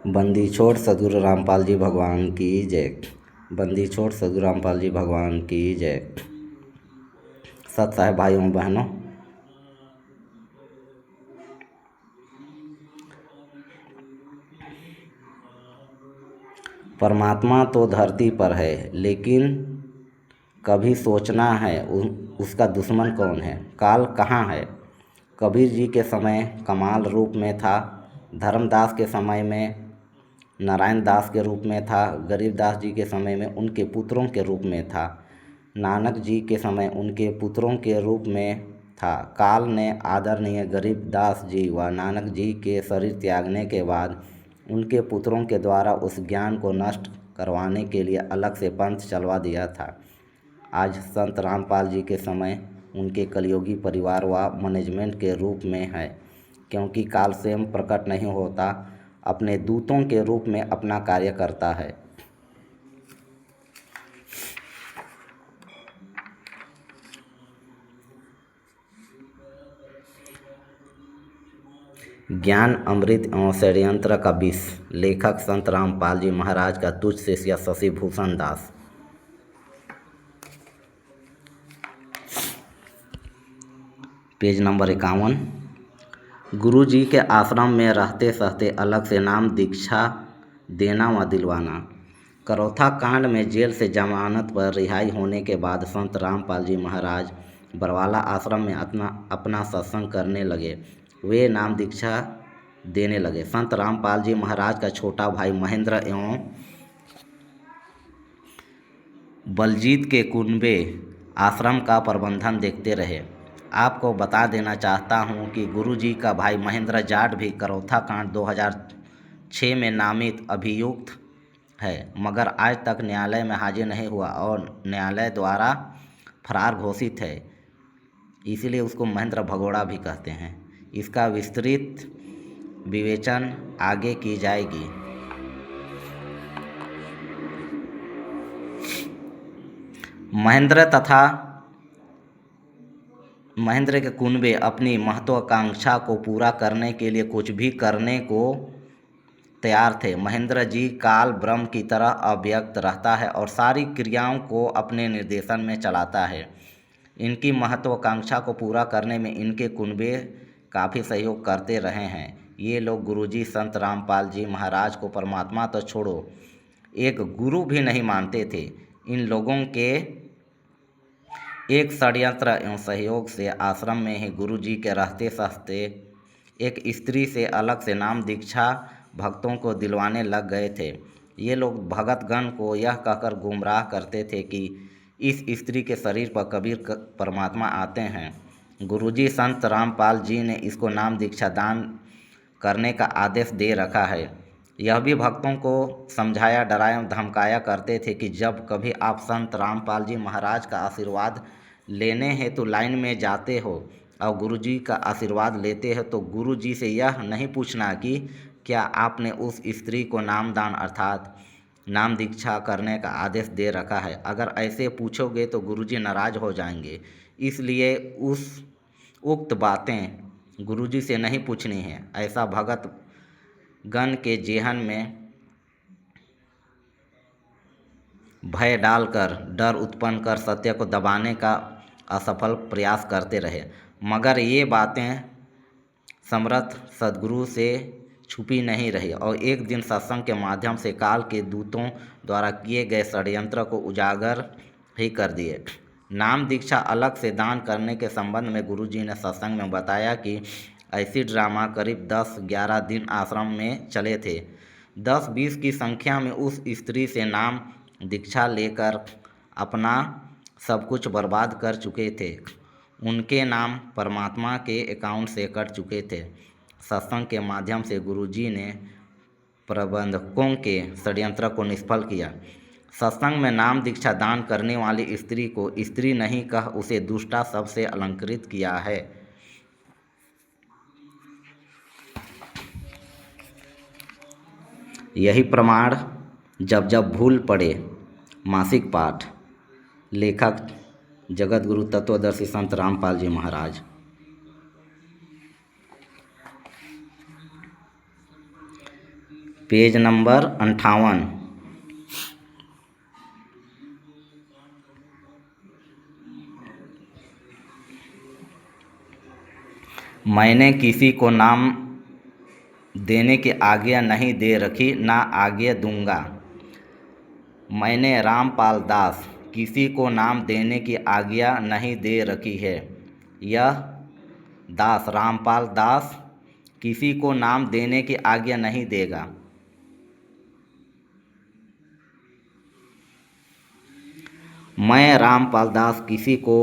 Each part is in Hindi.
बंदी छोड़ सदगुरु रामपाल जी भगवान की जय। बंदी छोड़ सदगुरु रामपाल जी भगवान की जय। सत साहेब भाइयों बहनों, परमात्मा तो धरती पर है, लेकिन कभी सोचना है उसका दुश्मन कौन है, काल कहाँ है। कबीर जी के समय कमाल रूप में था, धर्मदास के समय में नारायण दास के रूप में था, गरीबदास जी के समय में उनके पुत्रों के रूप में था, नानक जी के समय उनके पुत्रों के रूप में था। काल ने आदरणीय गरीबदास जी व नानक जी के शरीर त्यागने के बाद उनके पुत्रों के द्वारा उस ज्ञान को नष्ट करवाने के लिए अलग से पंथ चलवा दिया था। आज संत रामपाल जी के समय उनके कलयुगी परिवार व मैनेजमेंट के रूप में है, क्योंकि काल स्वयं प्रकट नहीं होता, अपने दूतों के रूप में अपना कार्य करता है। ज्ञान अमृत एवं षड्यंत्र का विष। लेखक संत रामपाल जी महाराज का तुच्छ शिष्य शशि भूषण दास। Page number 51। गुरु जी के आश्रम में रहते सहते अलग से नाम दीक्षा देना व दिलवाना। करौथा कांड में जेल से जमानत पर रिहाई होने के बाद संत रामपाल जी महाराज बरवाला आश्रम में अपना सत्संग करने लगे। वे नाम दीक्षा देने लगे। संत रामपाल जी महाराज का छोटा भाई महेंद्र एवं बलजीत के कुनबे आश्रम का प्रबंधन देखते रहे। आपको बता देना चाहता हूं कि गुरु जी का भाई महेंद्र जाट भी करौथा कांड 2006 में नामित अभियुक्त है, मगर आज तक न्यायालय में हाजिर नहीं हुआ और न्यायालय द्वारा फरार घोषित है, इसीलिए उसको महेंद्र भगोड़ा भी कहते हैं। इसका विस्तृत विवेचन आगे की जाएगी। महेंद्र के कुनबे अपनी महत्वाकांक्षा को पूरा करने के लिए कुछ भी करने को तैयार थे। महेंद्र जी काल ब्रह्म की तरह अव्यक्त रहता है और सारी क्रियाओं को अपने निर्देशन में चलाता है। इनकी महत्वाकांक्षा को पूरा करने में इनके कुनबे काफ़ी सहयोग करते रहे हैं। ये लोग गुरुजी संत रामपाल जी महाराज को परमात्मा तो छोड़ो एक गुरु भी नहीं मानते थे। इन लोगों के एक षड्यंत्र एवं सहयोग से आश्रम में ही गुरुजी के रहते सहते एक स्त्री से अलग से नाम दीक्षा भक्तों को दिलवाने लग गए थे। ये लोग भगतगण को यह कहकर गुमराह करते थे कि इस स्त्री के शरीर पर कबीर परमात्मा आते हैं। गुरुजी संत रामपाल जी ने इसको नाम दीक्षा दान करने का आदेश दे रखा है। यह भी भक्तों को समझाया डराया धमकाया करते थे कि जब कभी आप संत रामपाल जी महाराज का आशीर्वाद लेने हेतु लाइन में जाते हो और गुरुजी का आशीर्वाद लेते हो तो गुरुजी से यह नहीं पूछना कि क्या आपने उस स्त्री को नामदान अर्थात नाम दीक्षा करने का आदेश दे रखा है। अगर ऐसे पूछोगे तो गुरुजी नाराज हो जाएंगे, इसलिए उक्त बातें गुरुजी से नहीं पूछनी है। ऐसा भगत गण के जेहन में भय डालकर डर उत्पन्न कर सत्य को दबाने का असफल प्रयास करते रहे, मगर ये बातें समर्थ सद्गुरु से छुपी नहीं रही और एक दिन सत्संग के माध्यम से काल के दूतों द्वारा किए गए षड्यंत्र को उजागर ही कर दिए। नाम दीक्षा अलग से दान करने के संबंध में गुरुजी ने सत्संग में बताया कि ऐसी ड्रामा करीब 10-11 दिन आश्रम में चले थे। 10-20 की संख्या में उस स्त्री से नाम दीक्षा लेकर अपना सब कुछ बर्बाद कर चुके थे। उनके नाम परमात्मा के अकाउंट से कट चुके थे। सत्संग के माध्यम से गुरुजी ने प्रबंधकों के षड्यंत्र को निष्फल किया। सत्संग में नाम दीक्षा दान करने वाली स्त्री को स्त्री नहीं कह उसे दुष्टा शब्द से अलंकृत किया है। यही प्रमाण जब जब भूल पड़े। मासिक पाठ। लेखक जगत गुरु तत्वदर्शी संत रामपाल जी महाराज। Page number 58। मैंने किसी को नाम देने की आज्ञा नहीं दे रखी, ना आज्ञा दूंगा। मैंने रामपाल दास किसी को नाम देने की आज्ञा नहीं दे रखी है। यह दास रामपाल दास किसी को नाम देने की आज्ञा नहीं देगा। मैं रामपाल दास किसी को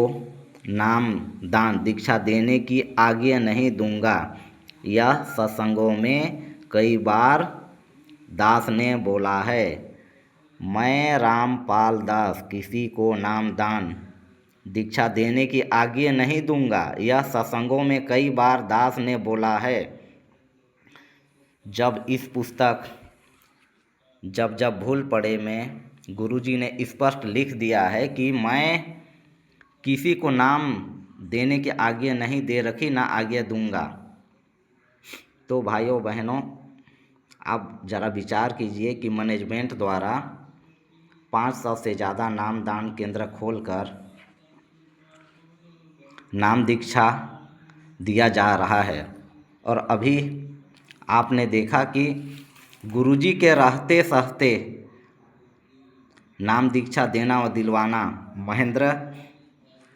नाम दान दीक्षा देने की आज्ञा नहीं दूंगा। यह सत्संगों में कई बार दास ने बोला है। मैं रामपाल दास किसी को नाम दान दीक्षा देने की आज्ञा नहीं दूंगा। यह सत्संगों में कई बार दास ने बोला है। जब इस पुस्तक जब जब भूल पड़े में गुरुजी ने स्पष्ट लिख दिया है कि मैं किसी को नाम देने की आज्ञा नहीं दे रखी, ना आज्ञा दूंगा। तो भाइयों बहनों, आप ज़रा विचार कीजिए कि मैनेजमेंट द्वारा 500 से ज़्यादा नामदान केंद्र खोलकर नाम दीक्षा दिया जा रहा है, और अभी आपने देखा कि गुरुजी के रहते सहते नाम दीक्षा देना व दिलवाना महेंद्र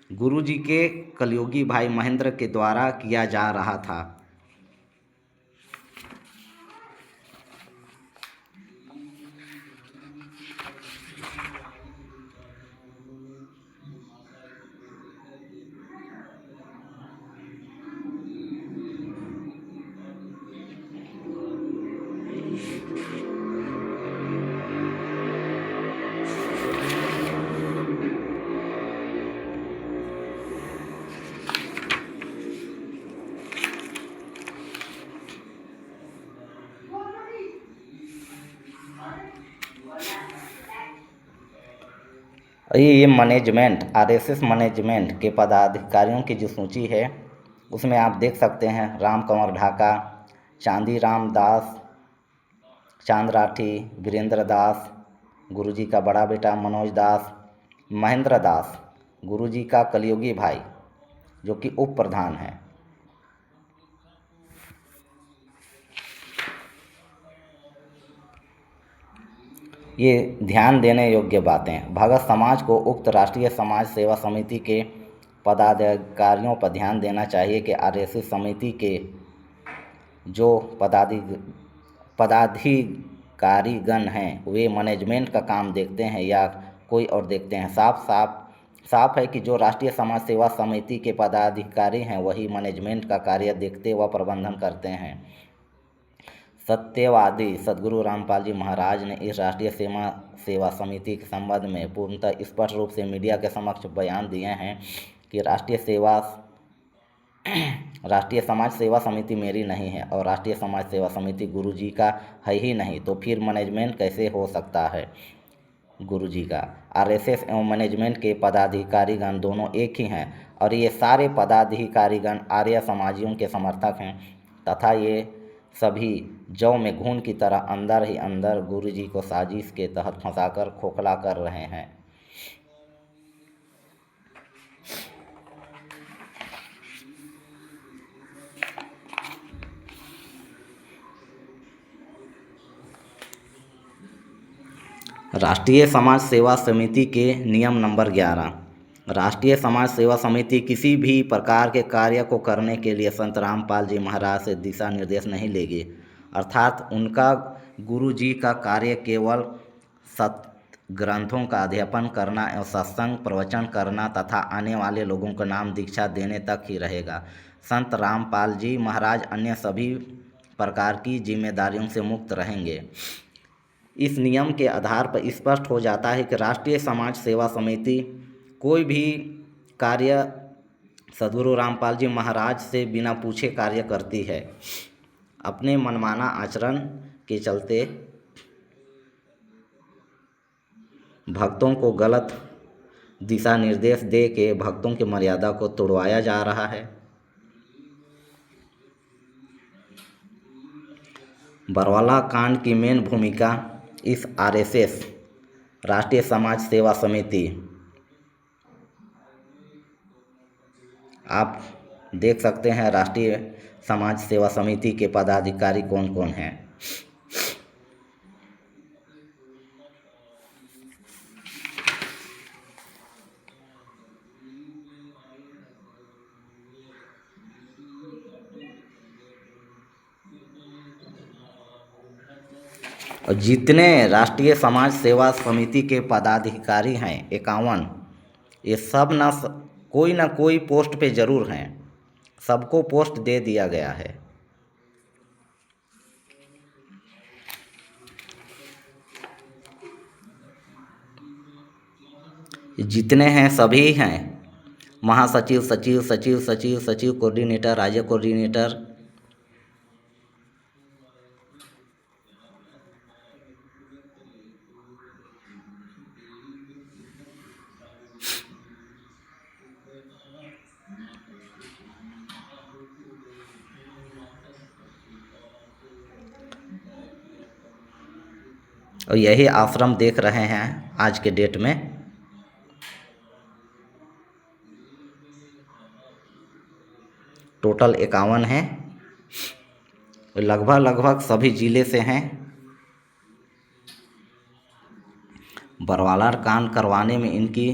गुरुजी के कलयुगी भाई महेंद्र के द्वारा किया जा रहा था। ये मैनेजमेंट आरएसएस मैनेजमेंट के पदाधिकारियों की जो सूची है उसमें आप देख सकते हैं राम कंवर ढाका, चांदीराम दास, चांद राठी, वीरेंद्र दास, गुरुजी का बड़ा बेटा मनोज दास, महेंद्र दास, गुरुजी का कलयुगी भाई जो कि उप प्रधान है। ये ध्यान देने योग्य बातें। भगत समाज को उक्त राष्ट्रीय समाज सेवा समिति के पदाधिकारियों पर ध्यान देना चाहिए कि आरएसएस समिति के जो पदाधिकारीगण हैं वे मैनेजमेंट का काम देखते हैं या कोई और देखते हैं। साफ है कि जो राष्ट्रीय समाज सेवा समिति के पदाधिकारी हैं वही मैनेजमेंट का कार्य देखते व प्रबंधन करते हैं। सत्यवादी सद्गुरु रामपाल जी महाराज ने इस राष्ट्रीय सेवा समिति के संबंध में पूर्णतः स्पष्ट रूप से मीडिया के समक्ष बयान दिए हैं कि राष्ट्रीय समाज सेवा समिति मेरी नहीं है और राष्ट्रीय समाज सेवा समिति गुरुजी का है ही नहीं, तो फिर मैनेजमेंट कैसे हो सकता है गुरुजी का। आरएसएस एवं मैनेजमेंट के पदाधिकारीगण दोनों एक ही हैं और ये सारे पदाधिकारीगण आर्य समाजियों के समर्थक हैं तथा ये सभी जौ में घून की तरह अंदर ही अंदर गुरुजी को साजिश के तहत फंसाकर खोखला कर रहे हैं। राष्ट्रीय समाज सेवा समिति के नियम नंबर 11। राष्ट्रीय समाज सेवा समिति किसी भी प्रकार के कार्य को करने के लिए संत रामपाल जी महाराज से दिशा निर्देश नहीं लेगी, अर्थात उनका गुरु जी का कार्य केवल सत्ग्रंथों का अध्ययन करना एवं सत्संग प्रवचन करना तथा आने वाले लोगों को नाम दीक्षा देने तक ही रहेगा। संत रामपाल जी महाराज अन्य सभी प्रकार की जिम्मेदारियों से मुक्त रहेंगे। इस नियम के आधार पर स्पष्ट हो जाता है कि राष्ट्रीय समाज सेवा समिति कोई भी कार्य सद्गुरु रामपाल जी महाराज से बिना पूछे कार्य करती है। अपने मनमाना आचरण के चलते भक्तों को गलत दिशा निर्देश दे के भक्तों की मर्यादा को तोड़वाया जा रहा है। बरवाला कांड की मेन भूमिका इस आरएसएस राष्ट्रीय समाज सेवा समिति, आप देख सकते हैं राष्ट्रीय समाज सेवा समिति के पदाधिकारी कौन कौन हैं। और जितने राष्ट्रीय समाज सेवा समिति के पदाधिकारी हैं 51, ये सब कोई ना कोई पोस्ट पे ज़रूर हैं, सबको पोस्ट दे दिया गया है। जितने हैं सभी हैं महासचिव, सचिव, सचिव, सचिव, सचिव, कोऑर्डिनेटर, राज्य कोऑर्डिनेटर, और यही आश्रम देख रहे हैं आज के डेट में। टोटल 51 हैं, लगभग सभी जिले से हैं। बरवाला कांड करवाने में इनकी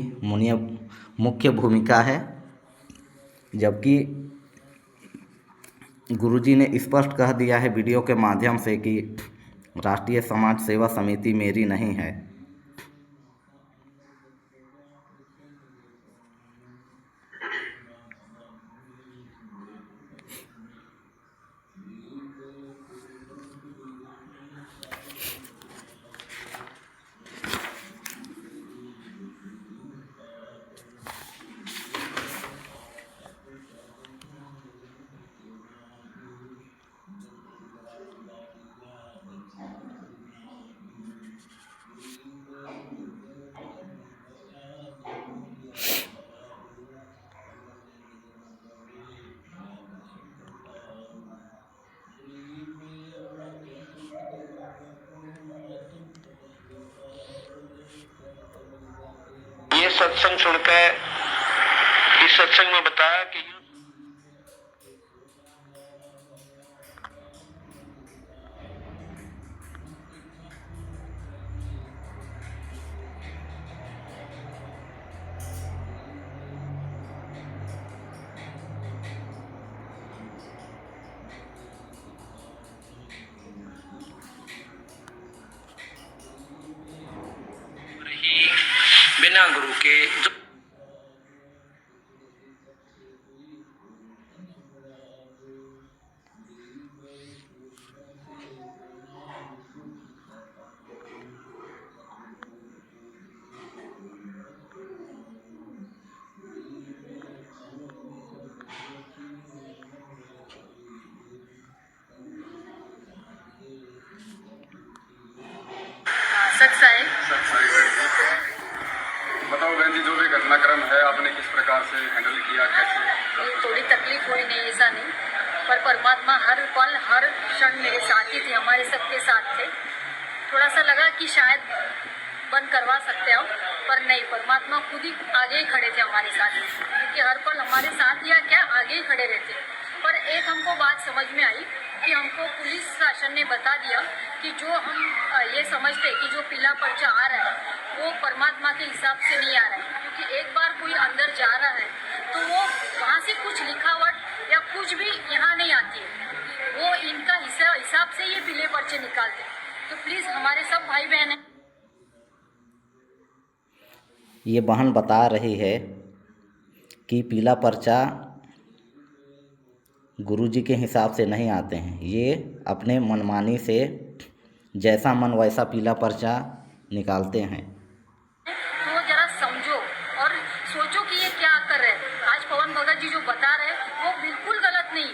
मुख्य भूमिका है, जबकि गुरुजी ने स्पष्ट कह दिया है वीडियो के माध्यम से कि राष्ट्रीय समाज सेवा समिति मेरी नहीं है। ये सत्संग सुनकर इस सत्संग में बताया कि बिना गुरु के बताओ बहन जी, जो भी घटनाक्रम है आपने किस प्रकार से हैंडल किया, कैसे? थोड़ी तकलीफ हुई, नहीं ऐसा नहीं, पर परमात्मा हर पल हर क्षण मेरे साथ ही थे, हमारे सबके साथ थे। थोड़ा सा लगा कि शायद बंद करवा सकते हो, पर नहीं, परमात्मा खुद ही आगे ही खड़े थे हमारे साथ, क्योंकि हर पल हमारे साथ या क्या आगे ही खड़े रहते। पर एक हमको बात समझ में आई कि हमको पुलिस शासन ने बता दिया कि जो हम ये समझते हैं कि जो पीला पर्चा आ रहा है वो परमात्मा के हिसाब से नहीं आ रहा है, क्योंकि एक बार कोई अंदर जा रहा है तो वो वहाँ से कुछ लिखावट या कुछ भी यहाँ नहीं आती है, वो इनका हिसाब से ये पीले पर्चे निकालते हैं। तो प्लीज़ हमारे सब भाई बहन हैं। ये बहन बता रही है कि पीला पर्चा गुरुजी के हिसाब से नहीं आते हैं, ये अपने मनमानी से जैसा मन वैसा पीला पर्चा निकालते हैं। तो जरा समझो और सोचो कि ये क्या कर रहे हैं। आज पवन भगत जी जो बता रहे हैं वो बिल्कुल गलत नहीं।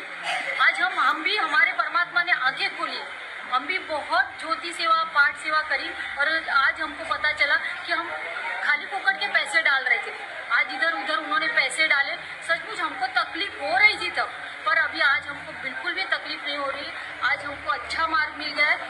आज हम भी, हमारे परमात्मा ने आंखें खोली, हम भी बहुत ज्योति सेवा पाठ सेवा करी और आज हमको पता चला कि हम खाली फोकट के पैसे डाल रहे थे। आज इधर उधर उन्होंने पैसे डाले, सचमुच हमको तकलीफ हो रही थी तब, पर अभी आज हमको बिल्कुल भी तकलीफ नहीं हो रही। आज हमको अच्छा मार्ग मिल गया है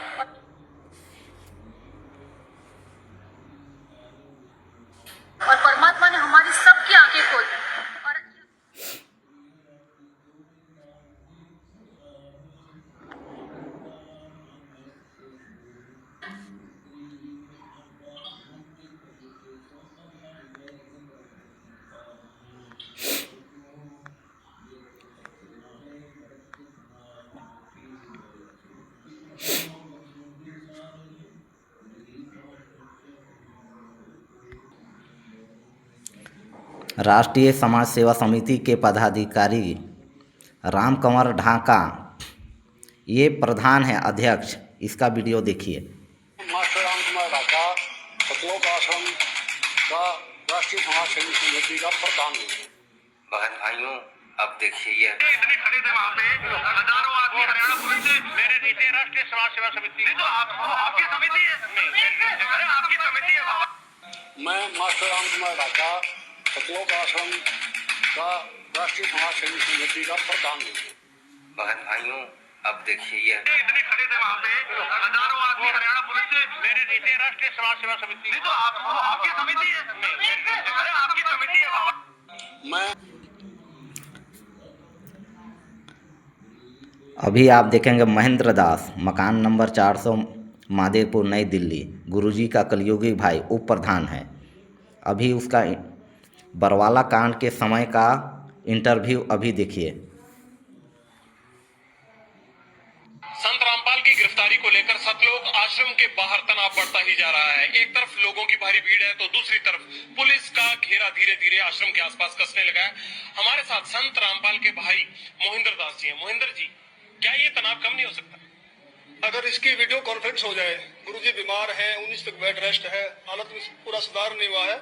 राष्ट्रीय समाज सेवा समिति के पदाधिकारी राम कंवर ढाका, ये प्रधान है अध्यक्ष। इसका वीडियो देखिए। मास्टर राम कुमार ढाका सतलोक आश्रम का राष्ट्रीय समाज सेवी समिति का प्रधान हूँ। बहन भाइयों, अब देखिए ये इतने खड़े थे वहाँ पे, हजारों आदमी हरियाणा पुलिस से मेरे नीचे राष्ट्रीय समाज सेवा समिति। नहीं तो आपकी समिति है? अरे आपकी समिति है बाबा। मैं मास्टर राम कुमार ढाका सतलोक आश्रम का राष्ट्रीय समाज सेवी समिति का प्रधान हूँ। बहन भाइयों, अब देखिए ये इतने खड़े थे वहाँ पे, हजारों आदमी हरियाणा पुलिस से मेरे नीचे राष्ट्रीय समाज सेवा समिति। नहीं तो आपकी समिति है? अरे आपकी समिति है बाबा। मैं अभी आप देखेंगे महेंद्र दास, मकान नंबर 400, मादेपुर, नई दिल्ली। गुरुजी का कलयुगी भाई उप प्रधान है। अभी उसका बरवाला कांड के समय का इंटरव्यू अभी देखिए। संत रामपाल की गिरफ्तारी को लेकर सतलोक आश्रम के बाहर तनाव बढ़ता ही जा रहा है। एक तरफ लोगों की भारी भीड़ है तो दूसरी तरफ पुलिस का घेरा धीरे धीरे आश्रम के आसपास कसने लगा है। हमारे साथ संत रामपाल के भाई मोहिंदर दास जी हैं। मोहिंदर जी, क्या ये तनाव कम नहीं हो सकता? अगर इसकी वीडियो कॉन्फ्रेंस हो जाए, गुरुजी बीमार हैं, 19 तक बेड रेस्ट है, हालत में पूरा सुधार नहीं हुआ है,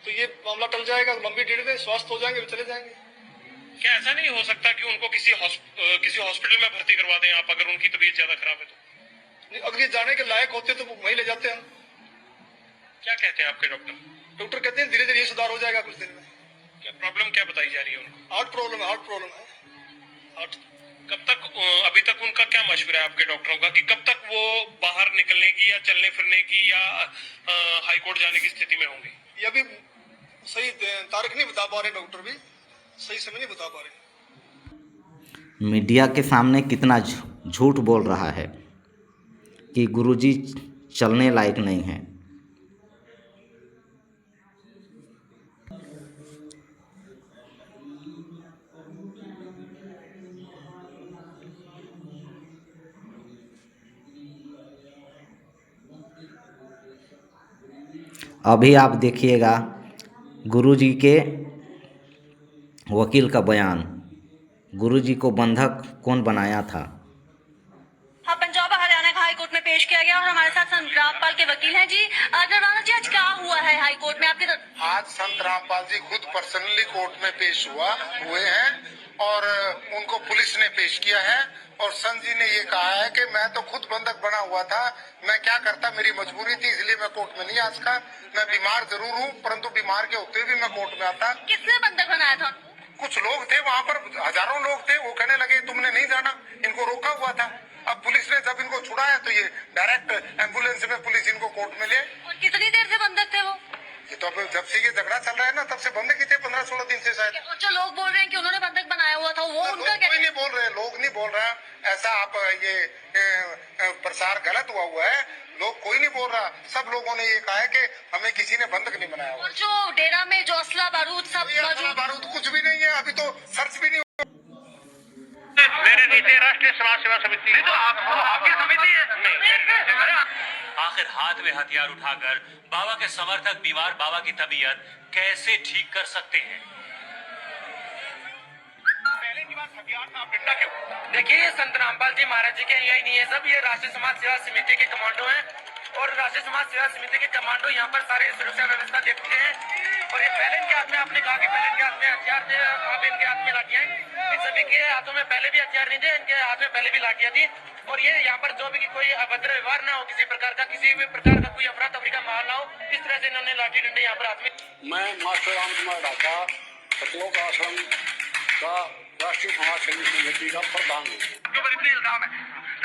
तो ये मामला टल जाएगा। लंबी डेट में स्वस्थ हो जाएंगे, चले जाएंगे। क्या ऐसा नहीं हो सकता कि उनको किसी हॉस्पिटल में भर्ती करवा दें आप, अगर उनकी तबीयत ज्यादा खराब है तो? अगर ये जाने के लायक होते तो वो वहीं ले जाते हैं। क्या कहते हैं आपके डॉक्टर? डॉक्टर कहते हैं धीरे धीरे ये सुधार हो जाएगा कुछ दिन में। क्या प्रॉब्लम क्या बताई जा रही है उनको? हार्ट प्रॉब्लम है, हार्ट। कब तक अभी तक उनका क्या मशवरा है आपके डॉक्टरों का कि कब तक वो बाहर निकलने की या चलने फिरने की या हाईकोर्ट जाने की स्थिति में होंगे? ये अभी सही तारीख नहीं बता पा रहे डॉक्टर भी, सही समय नहीं बता पा रहे। मीडिया के सामने कितना झूठ बोल रहा है कि गुरुजी चलने लायक नहीं है। अभी आप देखिएगा गुरुजी के वकील का बयान। गुरुजी को बंधक कौन बनाया था? हाँ, पंजाब हरियाणा का हाई कोर्ट में पेश किया गया और हमारे साथ संत रामपाल के वकील हैं जी। नरवाना जी, आज क्या हुआ है हाई कोर्ट में आपके? आज संत रामपाल जी खुद पर्सनली कोर्ट में पेश हुए हैं और उनको पुलिस ने पेश किया है। और संत जी ने ये कहा है कि मैं तो खुद बंधक बना हुआ था, मैं क्या करता, मेरी मजबूरी थी, इसलिए मैं कोर्ट में नहीं आ सका। मैं बीमार जरूर हूँ, परंतु बीमार के होते भी मैं कोर्ट में आता। किसने बंधक बनाया था? कुछ लोग थे वहाँ पर, हजारों लोग थे, वो कहने लगे तुमने नहीं जाना, इनको रोका हुआ था। अब पुलिस ने जब इनको छुड़ाया तो ये डायरेक्ट एम्बुलेंस में पुलिस इनको कोर्ट में ले। और कितनी देर से बंधक थे वो? ये तो अब जब से ये झगड़ा चल रहा है ना, तब से बंधक ही थे, 15-16 दिन से शायद। और जो लोग बोल रहे हैं कि उन्होंने बंधक बनाया हुआ था, वो उनका क्या? कोई नहीं बोल रहे, लोग नहीं बोल रहा ऐसा। आप ये प्रसार गलत हुआ है, लोग कोई नहीं बोल रहा। सब लोगों ने ये कहा है कि हमें किसी ने बंधक नहीं बनाया हुआ। और जो डेरा में जो असला बारूद सब असला बारूद कुछ भी नहीं है, अभी तो सर्च भी नहीं। मेरे नीचे राष्ट्रीय समाज सेवा समिति। नहीं तो आपकी समिति है? आखिर हाथ में हथियार उठाकर बाबा के समर्थक बीमार बाबा की तबीयत कैसे ठीक कर सकते हैं? पहले की बात हथियार था, आप डंडा क्यों? देखिए, ये संत रामपाल जी महाराज जी के अनुयायी नहीं है सब, ये राष्ट्रीय समाज सेवा समिति के कमांडो हैं। और राष्ट्रीय समाज सेवा समिति के कमांडो यहाँ पर सारे सुरक्षा व्यवस्था देखते हैं। और ये पहले इनके हाथ में, आपने कहा कि पहले इनके हाथ में हथियार थे, अब इनके हाथ में लाठियां हैं। इन सभी के हाथों में पहले भी हथियार नहीं थे, इनके हाथ में पहले भी लाठियां थी। और ये यहाँ पर जो भी कोई अभद्र व्यवहार ना हो, किसी प्रकार का कोई अफरा तफरी का माहौल ना हो, इस तरह से इन्होंने लाठी डंडे यहाँ पर हाथ में। मैं मास्टर राम कुमार ढाका सतलोक आश्रम का राष्ट्रीय समाज सेवी समिति का प्रधान हूँ। आपके ऊपर इतने इल्जाम है,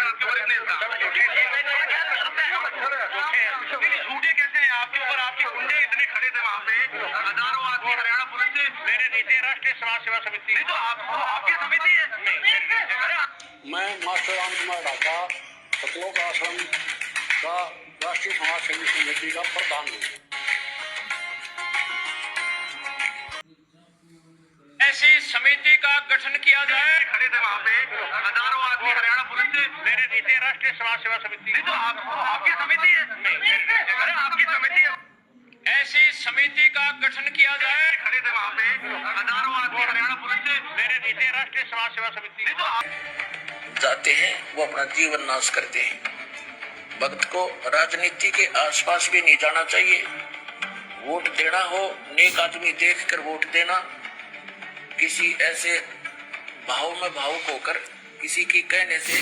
आपके ऊपर इतने इल्जाम झूठे कैसे हैं आपके ऊपर? आपके गुंडे इतने खड़े थे वहाँ पे, हजारों आदमी हरियाणा पुलिस से मेरे नीचे राष्ट्रीय समाज सेवा समिति। नहीं तो आपकी समिति है? मैं मास्टर राम कुमार ढाका सतलोक आश्रम का राष्ट्रीय समाज सेवी समिति का प्रधान हूँ। ऐसी समिति का गठन किया जाए। खड़े थे वहाँ पे, हजारों आदमी हरियाणा पुलिस से मेरे नीचे राष्ट्रीय समाज सेवा समिति। नहीं तो आपकी समिति है? आपकी समिति है। ऐसी समिति का गठन किया जाए। खड़े थे वहाँ पे हजारों आदमी हरियाणा पुलिस से, मेरे नीचे राष्ट्रीय समाज सेवा समिति नहीं तो जाते हैं वो अपना जीवन नाश करते हैं। भक्त को राजनीति के आसपास भी नहीं जाना चाहिए। वोट देना हो, नेक आदमी देखकर वोट देना। किसी ऐसे भाव में भावुक होकर किसी की कहने से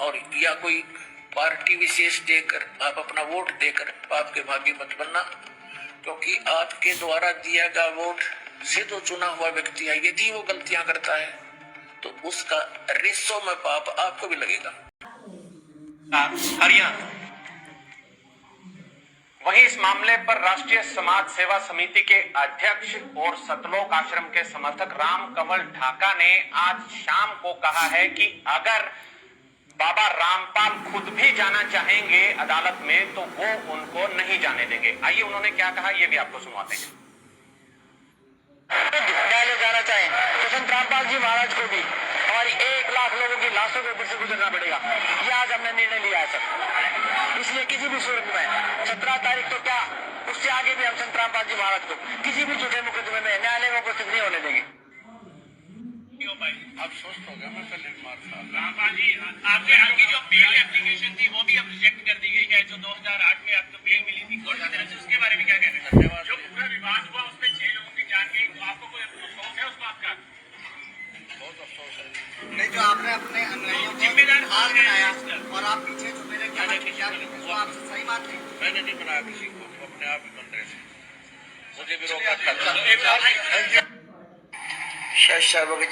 और या कोई पार्टी विशेष देकर आप अपना वोट देकर आपके भागी मत बनना, क्योंकि आपके द्वारा दिया गया वोट से जो चुना हुआ व्यक्ति है, यदि वो गलतियां करता है तो उसका रिश्तों में पाप आपको भी लगेगा। हरियाणा। वहीं इस मामले पर राष्ट्रीय समाज सेवा समिति के अध्यक्ष और सतलोक आश्रम के समर्थक राम कंवल ढाका ने आज शाम को कहा है कि अगर बाबा रामपाल खुद भी जाना चाहेंगे अदालत में तो वो उनको नहीं जाने देंगे। आइए उन्होंने क्या कहा ये भी आपको सुनवाते हैं। न्यायालय जाना चाहें तो संत रामपाल जी महाराज को भी हमारी 1 लाख लोगों की लाशों के ऊपर से गुजरना पड़ेगा। ये आज हमने निर्णय लिया है सर। इसलिए किसी भी सूरत में 17 तारीख तो क्या उससे आगे भी हम संत रामपाल जी महाराज को किसी भी झूठे मुकदमे में न्यायालय में उपस्थित नहीं होने देंगे। आप स्वस्थ हो गया, मैं पहले मारता। रामपाल जी आपकी जो बेल एप्लीकेशन थी वो भी अब रिजेक्ट कर दी गई है, जो 2008 में आपको बेल मिली थी कोर्ट की तरफ से, उसके बारे में क्या कहना है? धन्यवाद। जो पूरा विवाद हुआ उसमें 6 लोगों की जान गई, तो आपको कोई अफसोस है उस बात का? बहुत अफसोस है। नहीं, जो आपने अपने जिम्मेदार हार बनाया और आप पीछे जो मेरे आपसे सही बात नहीं। मैंने नहीं बनाया किसी को, अपने आप ही बन रहे थे। मुझे भी रोका था।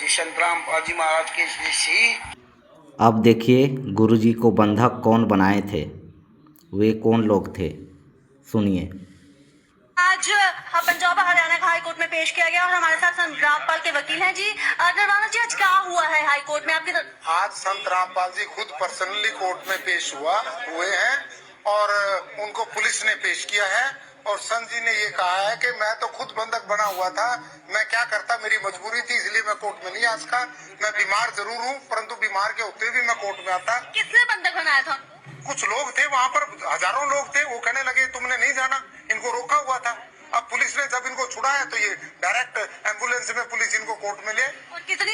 संत रामपाल जी महाराज के श्री। अब देखिए गुरुजी को बंधक कौन बनाए थे, वे कौन लोग थे, सुनिए। आज पंजाब हरियाणा का हाई कोर्ट में पेश किया गया और हमारे साथ संत रामपाल के वकील हैं जी। नरवाना जी, आज क्या हुआ है हाई कोर्ट में आपके साथ? आज संत रामपाल जी खुद पर्सनली कोर्ट में पेश हुए हैं और उनको पुलिस ने पेश किया है। और संत जी ने ये कहा है कि मैं तो खुद बंधक बना हुआ था, मैं क्या करता, मेरी मजबूरी थी, इसलिए मैं कोर्ट में नहीं आ सका। मैं बीमार जरूर हूँ, परंतु बीमार के होते भी मैं कोर्ट में आता। किसने बंधक बनाया था? कुछ लोग थे वहाँ पर, हजारों लोग थे, वो कहने लगे तुमने नहीं जाना, इनको रोका हुआ था। अब पुलिस ने जब इनको छुड़ाया तो ये डायरेक्ट एम्बुलेंस में पुलिस इनको कोर्ट में ले। और कितनी?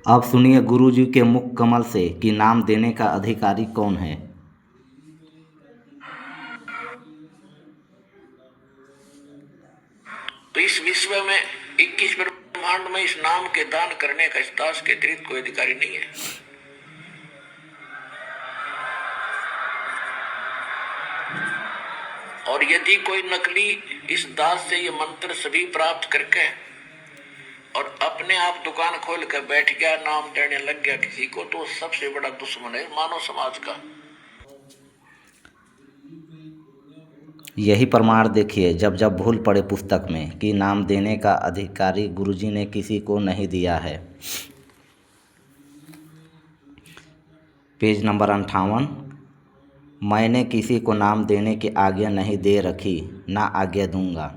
अब सुनिए गुरुजी के मुख कमल से कि नाम देने का अधिकारी कौन है। तो इस विश्व में 21 ब्रह्मांड में इस नाम के दान करने का इस दास के अतिरिक्त कोई अधिकारी नहीं है। और यदि कोई नकली इस दास से ये मंत्र सभी प्राप्त करके और अपने आप दुकान खोल कर बैठ गया, नाम देने लग गया किसी को, तो सबसे बड़ा दुश्मन है मानव समाज का। यही प्रमाण देखिए जब जब भूल पड़े पुस्तक में कि नाम देने का अधिकारी गुरुजी ने किसी को नहीं दिया है। Page number 58। मैंने किसी को नाम देने की आज्ञा नहीं दे रखी, ना आज्ञा दूंगा।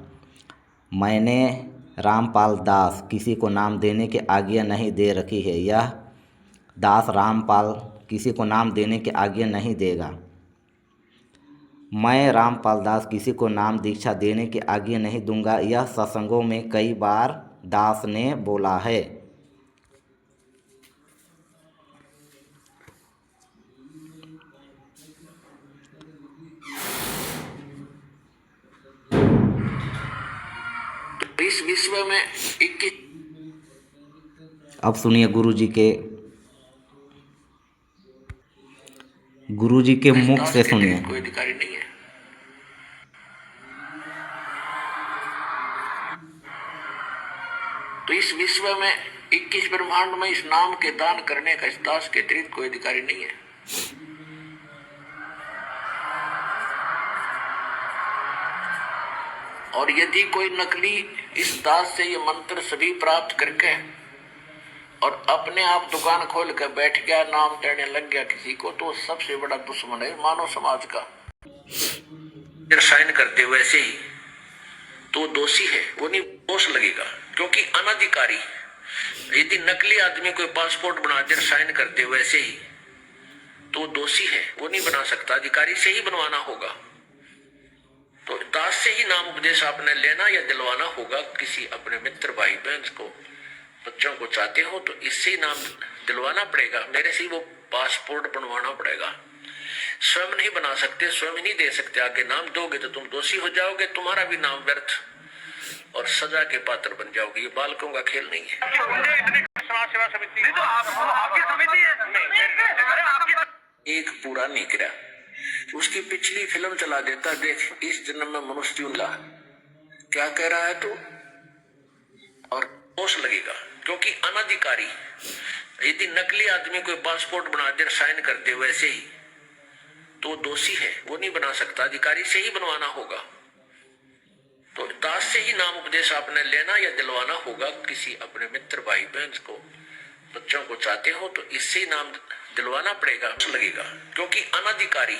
मैंने रामपाल दास किसी को नाम देने की आज्ञा नहीं दे रखी है। यह दास रामपाल किसी को नाम देने की आज्ञा नहीं देगा। मैं रामपाल दास किसी को नाम दीक्षा देने की आज्ञा नहीं दूंगा। यह सत्संगों में कई बार दास ने बोला है। इस विश्व में 21। अब सुनिए गुरुजी के मुख से सुनिए। कोई अधिकारी नहीं है। तो इस विश्व में 21 ब्रह्मांड में इस नाम के दान करने का इस दास के अतिरिक्त कोई अधिकारी नहीं है। और यदि कोई नकली इस दास से ये मंत्र सभी प्राप्त करके और अपने आप दुकान खोल कर बैठ गया, नाम देने लग गया किसी को, तो सबसे बड़ा दुश्मन है मानव समाज का। साइन करते हुए ऐसे ही तो दोषी है, वो नहीं दोष लगेगा, क्योंकि अनधिकारी यदि नकली आदमी कोई पासपोर्ट बना कर साइन करते हुए ऐसे ही तो दोषी है, वो नहीं बना सकता, अधिकारी से ही बनवाना होगा। तो दास से ही नाम उपदेश आपने लेना या दिलवाना होगा किसी अपने मित्र भाई बहन को, बच्चों को चाहते हो तो इससे ही नाम दिलवाना पड़ेगा, मेरे से ही वो पासपोर्ट बनवाना पड़ेगा। स्वयं नहीं बना सकते, स्वयं नहीं दे सकते, आगे नाम दोगे तो तुम दोषी हो जाओगे, तुम्हारा भी नाम व्यर्थ और सजा के पात्र बन जाओगे। ये बालकों का खेल नहीं है। समाज सेवा समिति नहीं तो आपकी समिति है। एक पूरा नहीं किया, उसकी पिछली फिल्म चला देता, देख इस जन्म में मनुष्य ला क्या कह रहा है तू, और दोष लगेगा। क्योंकि अनाधिकारी यदि नकली आदमी कोई पासपोर्ट बना दे साइन करते वैसे ही तो दोषी है, वो नहीं बना सकता, अधिकारी से ही बनवाना होगा। तो दास से ही नाम उपदेश आपने लेना या दिलवाना होगा किसी अपने मित्र भाई बहन को, बच्चों को चाहते हो तो इससे ही नाम दिलवाना पड़ेगा, लगेगा। क्योंकि अनाधिकारी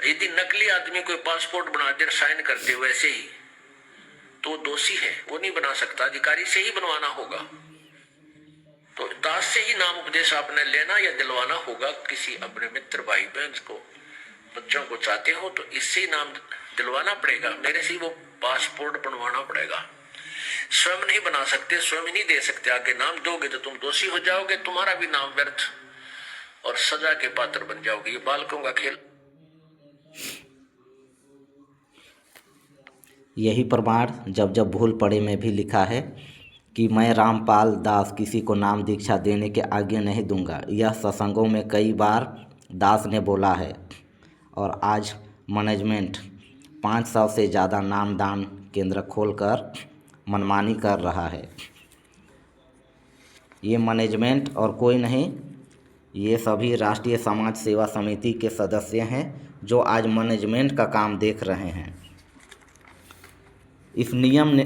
यदि नकली आदमी कोई पासपोर्ट बना दे साइन करते वैसे ही तो दोषी है, वो नहीं बना सकता, अधिकारी से ही बनवाना होगा। तो दास से ही नाम उपदेश आपने लेना या दिलवाना होगा किसी अपने मित्र भाई बहन को, बच्चों को चाहते हो तो इससे ही नाम दिलवाना पड़ेगा, मेरे से ही वो पासपोर्ट बनवाना पड़ेगा। स्वयं नहीं बना सकते, स्वयं नहीं दे सकते, आगे नाम दोगे तो तुम दोषी हो जाओगे, तुम्हारा भी नाम व्यर्थ और सजा के पात्र बन जाओगे। ये बालकों का खेल। यही प्रमाण जब जब भूल पड़े में भी लिखा है कि मैं रामपाल दास किसी को नाम दीक्षा देने के आगे नहीं दूंगा। यह सत्संगों में कई बार दास ने बोला है और आज मैनेजमेंट 500 से ज़्यादा नामदान केंद्र खोलकर मनमानी कर रहा है। ये मैनेजमेंट और कोई नहीं, ये सभी राष्ट्रीय समाज सेवा समिति के सदस्य हैं जो आज मैनेजमेंट का काम देख रहे हैं। इस नियम ने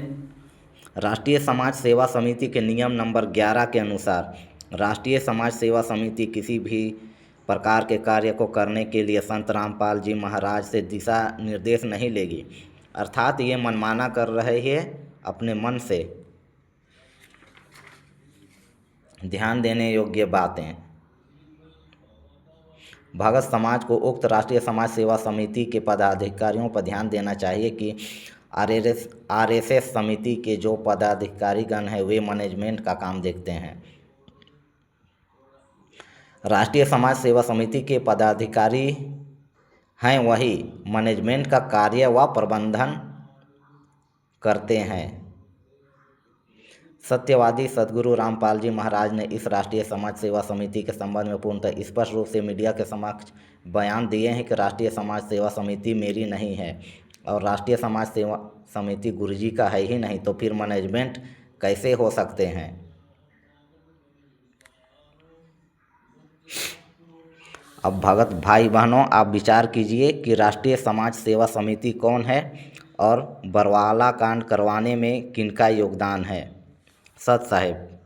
राष्ट्रीय समाज सेवा समिति के नियम नंबर 11 के अनुसार राष्ट्रीय समाज सेवा समिति किसी भी प्रकार के कार्य को करने के लिए संत रामपाल जी महाराज से दिशा निर्देश नहीं लेगी, अर्थात ये मनमाना कर रहे हैं अपने मन से। ध्यान देने योग्य बातें। भगत समाज को उक्त राष्ट्रीय समाज सेवा समिति के पदाधिकारियों पर ध्यान देना चाहिए कि आरएसएस समिति के जो पदाधिकारीगण हैं वे मैनेजमेंट का काम देखते हैं। राष्ट्रीय समाज सेवा समिति के पदाधिकारी हैं वही मैनेजमेंट का कार्य व प्रबंधन करते हैं। सत्यवादी सद्गुरु रामपाल जी महाराज ने इस राष्ट्रीय समाज सेवा समिति के संबंध में पूर्णतः स्पष्ट रूप से मीडिया के समक्ष बयान दिए हैं कि राष्ट्रीय समाज सेवा समिति मेरी नहीं है और राष्ट्रीय समाज सेवा समिति गुरुजी का है ही नहीं, तो फिर मैनेजमेंट कैसे हो सकते हैं। अब भगत भाई बहनों, आप विचार कीजिए कि राष्ट्रीय समाज सेवा समिति कौन है और बरवाला कांड करवाने में किनका योगदान है। सत साहेब।